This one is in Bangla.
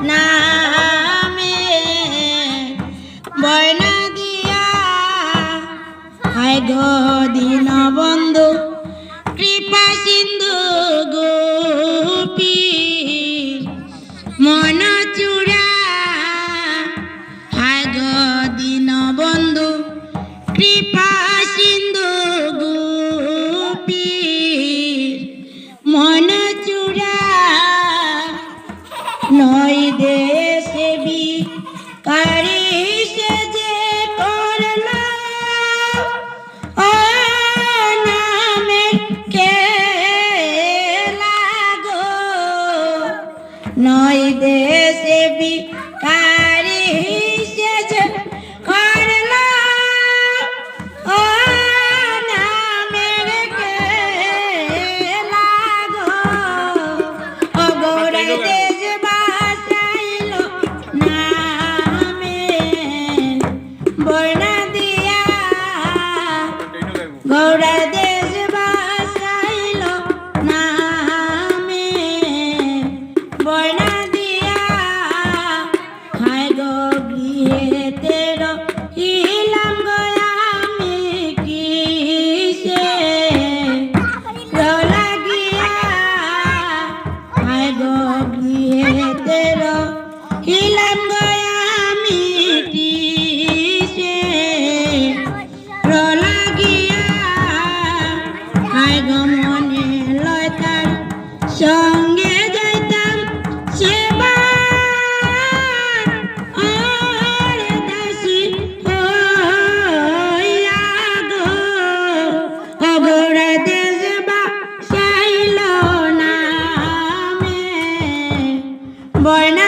নামে বয়না দিয়া হায় গো দীনবন্ধু কৃপা সিন্ধু গোপী মন চূড়া হায় গো দীনবন্ধু কৃপা সিন্ধু গোপী মন চূড়া নয় দেশে বিকারি সে যে করল ও নামের খেলা গো নয় দেশে বিকারি সে যে করল ও নামের খেলা গো ও গৌড়ে দেশ বাসাইল নামে বর্ণা দিয়া গৌড়ে দেশ বাসাইল নামে বর্ণা দিয়া হায় গো গৃহেতে রহিলাম গো আমি কিসে লাগিয়া হায় গো গৃহেতে রহিলাম গো আমি কিসে লাগিয়া হায় গো মনে লয় তার সঙ্গে যাইতাম সেবার আর দাসী হইয়া গো অগৌড়া দেশ বাসাইল নামে বর্ণা